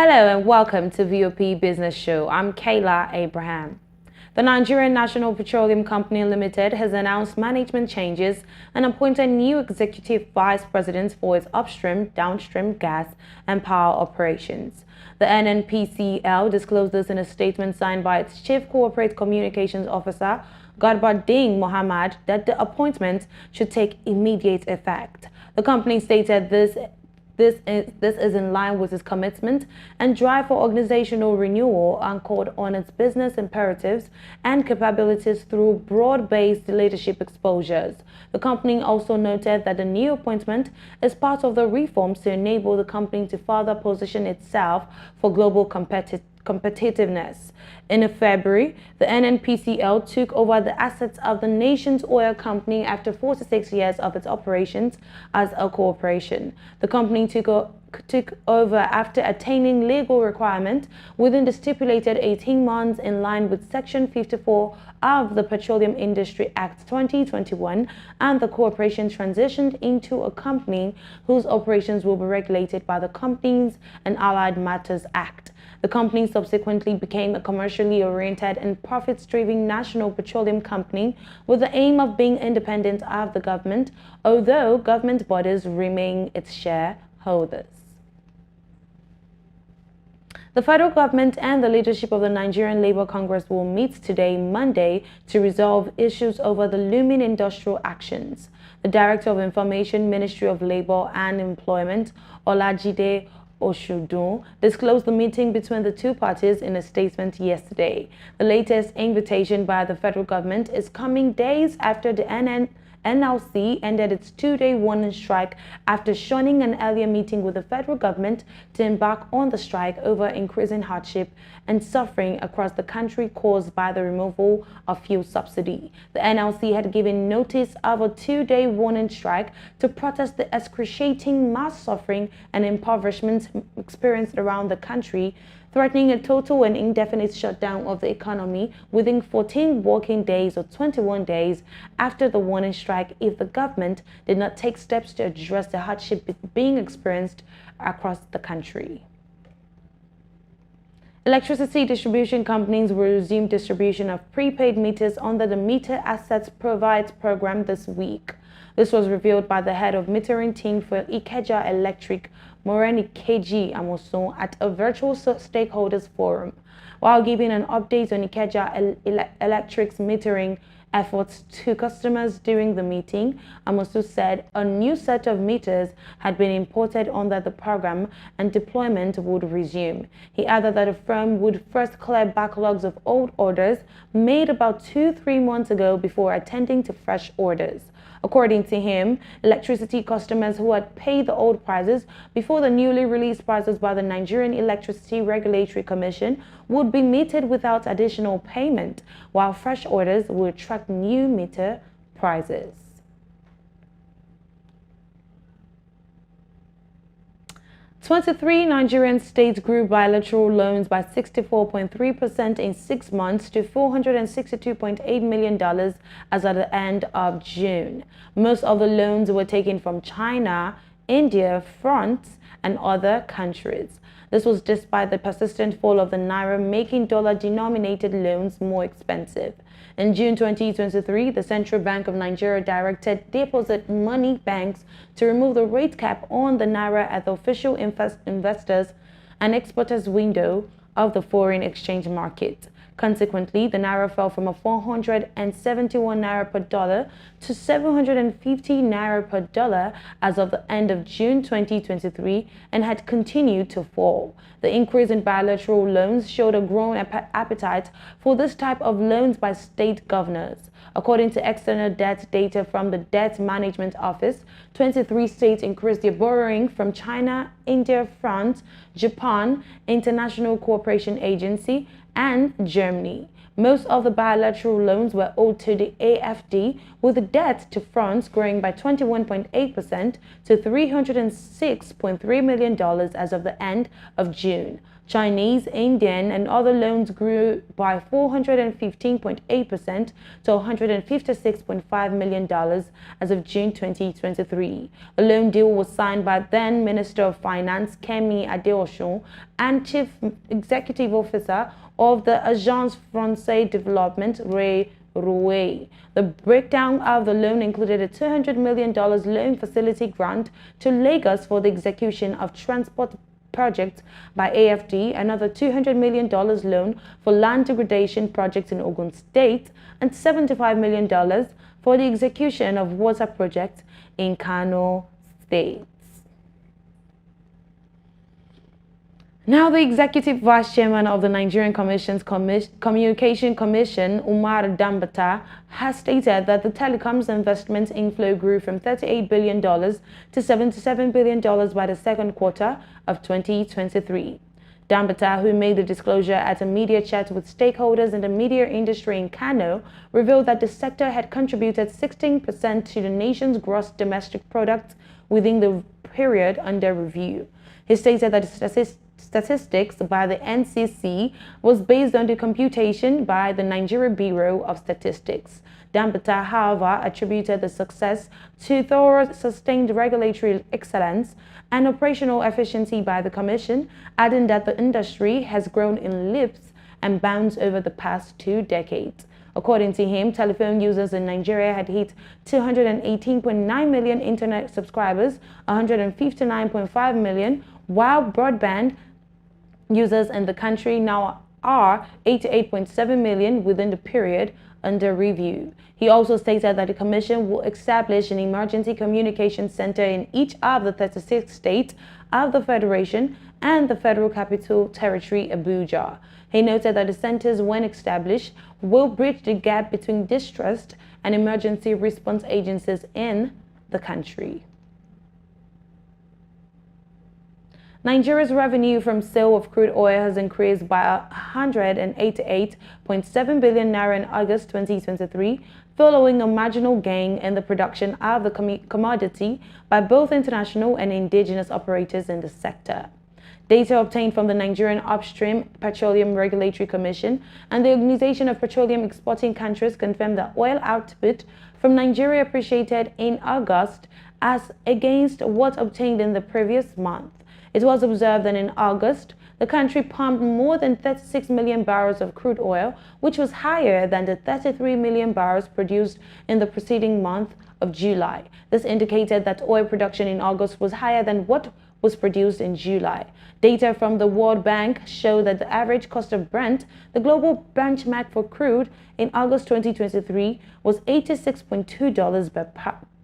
Hello and welcome to VOP Business Show. I'm Kayla Abraham. The Nigerian National Petroleum Company Limited has announced management changes and appointed new executive vice presidents for its upstream, downstream gas and power operations. The NNPCL disclosed this in a statement signed by its Chief Corporate Communications Officer, Mohbad'S Mohammed, that the appointments should take immediate effect. The company stated this is in line with its commitment and drive for organizational renewal anchored on its business imperatives and capabilities through broad-based leadership exposures. The company also noted that the new appointment is part of the reforms to enable the company to further position itself for global competitiveness. In February, the NNPCL took over the assets of the nation's oil company after 46 years of its operations as a corporation. The company took over after attaining legal requirement within the stipulated 18 months in line with Section 54 of the Petroleum Industry Act 2021, and the corporation transitioned into a company whose operations will be regulated by the Companies and Allied Matters Act. The company subsequently became a commercially oriented and profits-driven national petroleum company with the aim of being independent of the government, although government bodies remain its shareholders. The federal government and the leadership of the Nigerian Labour Congress will meet today, Monday, to resolve issues over the looming industrial actions. The Director of Information, Ministry of Labour and Employment, Olajide Oshudun, disclosed the meeting between the two parties in a statement yesterday. The latest invitation by the federal government is coming days after the NLC ended its two-day warning strike after shunning an earlier meeting with the federal government to embark on the strike over increasing hardship and suffering across the country caused by the removal of fuel subsidy. The NLC had given notice of a two-day warning strike to protest the excruciating mass suffering and impoverishment experienced around the country, threatening a total and indefinite shutdown of the economy within 14 working days or 21 days after the warning strike if the government did not take steps to address the hardship being experienced across the country. Electricity distribution companies will resume distribution of prepaid meters under the Meter Assets Provides program this week. This was revealed by the head of metering team for Ikeja Electric, Morenikeji Amoson, at a virtual stakeholders forum. While giving an update on Ikeja Electric's metering efforts to customers during the meeting, Amosu said a new set of meters had been imported under the program and deployment would resume. He added that the firm would first clear backlogs of old orders made about 2-3 months ago before attending to fresh orders. According to him, electricity customers who had paid the old prices before the newly released prices by the Nigerian Electricity Regulatory Commission would be metered without additional payment, while fresh orders would attract new meter prices. Twenty-three Nigerian states grew bilateral loans by 64.3% in 6 months to $462.8 million as at the end of June. Most of the loans were taken from China, India, France, and other countries. This was despite the persistent fall of the naira, making dollar-denominated loans more expensive. In June 2023, the Central Bank of Nigeria directed deposit money banks to remove the rate cap on the naira at the official investors and exporters window of the foreign exchange market. Consequently, the naira fell from 471 naira per dollar to 750 naira per dollar as of the end of June 2023 and had continued to fall. The increase in bilateral loans showed a growing appetite for this type of loans by state governors. According to external debt data from the Debt Management Office, 23 states increased their borrowing from China, India, France, Japan, International Cooperation Agency, and Germany. Most of the bilateral loans were owed to the AFD, with the debt to France growing by 21.8% to $306.3 million as of the end of June. Chinese, Indian, and other loans grew by 415.8% to $156.5 million as of June 2023. The loan deal was signed by then Minister of Finance Kemi Adeosun and Chief Executive Officer of the Agence Française Development, Ray Rouet. The breakdown of the loan included a $200 million loan facility grant to Lagos for the execution of transport projects by AFD, another $200 million loan for land degradation projects in Ogun State, and $75 million for the execution of water projects in Kano State. Now, the Executive Vice Chairman of the Nigerian Communication Commission, Umar Dambata, has stated that the telecoms investment inflow grew from $38 billion to $77 billion by the second quarter of 2023. Dambata, who made the disclosure at a media chat with stakeholders in the media industry in Kano, revealed that the sector had contributed 16% to the nation's gross domestic product within the period under review. He stated that the statistics by the NCC was based on the computation by the Nigeria Bureau of Statistics. Dambata, however, attributed the success to thorough, sustained regulatory excellence and operational efficiency by the Commission, adding that the industry has grown in leaps and bounds over the past 2 decades. According to him, telephone users in Nigeria had hit 218.9 million internet subscribers, 159.5 million, while broadband users in the country now are 88.7 million within the period under review. He also stated that the Commission will establish an emergency communication center in each of the 36 states of the Federation and the Federal Capital Territory, Abuja. He noted that the centers, when established, will bridge the gap between distressed and emergency response agencies in the country. Nigeria's revenue from sale of crude oil has increased by 188.7 billion naira in August 2023, following a marginal gain in the production of the commodity by both international and indigenous operators in the sector. Data obtained from the Nigerian Upstream Petroleum Regulatory Commission and the Organization of Petroleum Exporting Countries confirmed that oil output from Nigeria appreciated in August as against what obtained in the previous month. It was observed that in August, the country pumped more than 36 million barrels of crude oil, which was higher than the 33 million barrels produced in the preceding month of July. This indicated that oil production in August was higher than what was produced in July. Data from the World Bank show that the average cost of Brent, the global benchmark for crude, in August 2023 was $86.2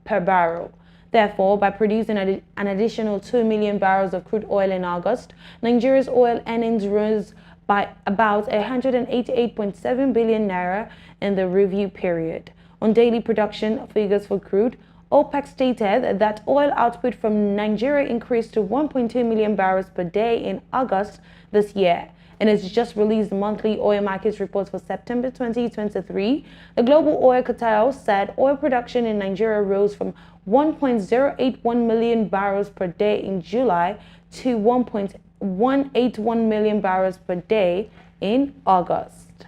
per barrel. Therefore, by producing an additional 2 million barrels of crude oil in August, Nigeria's oil earnings rose by about 188.7 billion naira in the review period. On daily production figures for crude, OPEC stated that oil output from Nigeria increased to 1.2 million barrels per day in August this year. In its just released monthly oil market report for September 2023, the global oil cartel said oil production in Nigeria rose from 1.081 million barrels per day in July to 1.181 million barrels per day in August.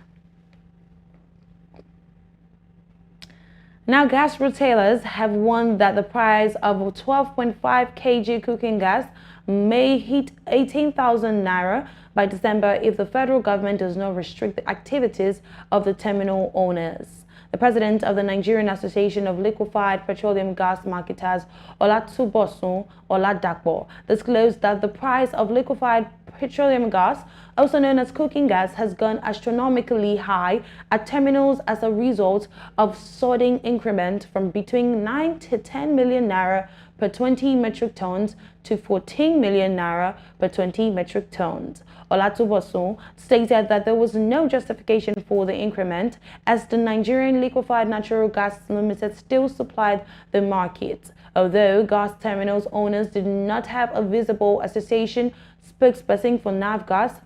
Now, gas retailers have warned that the price of 12.5 kg cooking gas may hit 18,000 naira by December if the federal government does not restrict the activities of the terminal owners. The president of the Nigerian Association of Liquefied Petroleum Gas Marketers, Olatubosun Oladapo, disclosed that the price of liquefied petroleum gas, also known as cooking gas, has gone astronomically high at terminals as a result of soaring increment from between 9 to 10 million naira per 20 metric tons to 14 million naira per 20 metric tons. Olatubosun stated that there was no justification for the increment as the Nigerian Liquefied Natural Gas Limited still supplied the market. Although gas terminals owners did not have a visible association spokesperson for NavGas,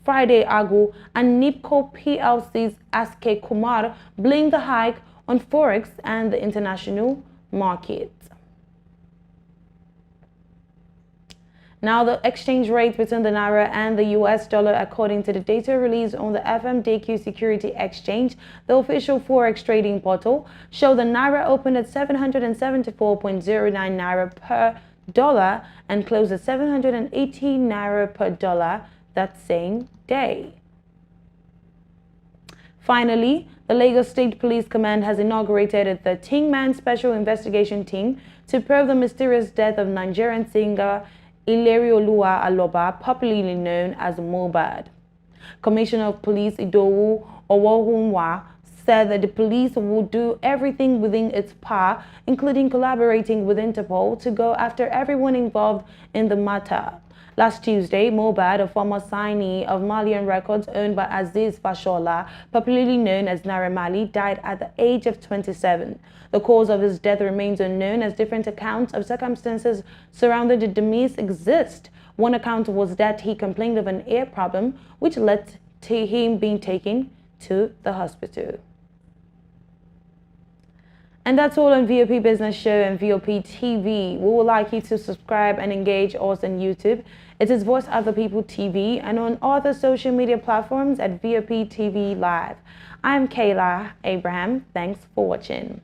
Friday Agu, and NIPCO PLC's SK Kumar blamed the hike on Forex and the international market. Now, the exchange rate between the Naira and the US dollar, according to the data released on the FMDQ Security Exchange, the official forex trading portal, show the Naira opened at 774.09 Naira per dollar and closed at 718 Naira per dollar that same day. Finally, the Lagos State Police Command has inaugurated a 13-man special investigation team to probe the mysterious death of Nigerian singer Ilerioluwa Aloba, popularly known as Mohbad. Commissioner of Police Idowu Owohunwa said that the police will do everything within its power, including collaborating with Interpol, to go after everyone involved in the matter. Last Tuesday, Mohbad, a former signee of Malian Records owned by Aziz Fashola, popularly known as Naira Marley, died at the age of 27. The cause of his death remains unknown as different accounts of circumstances surrounding the demise exist. One account was that he complained of an ear problem, which led to him being taken to the hospital. And that's all on VOP Business Show and VOP TV. We would like you to subscribe and engage us on YouTube. It is Voice of the People TV and on other social media platforms at VOP TV Live. I'm Kayla Abraham. Thanks for watching.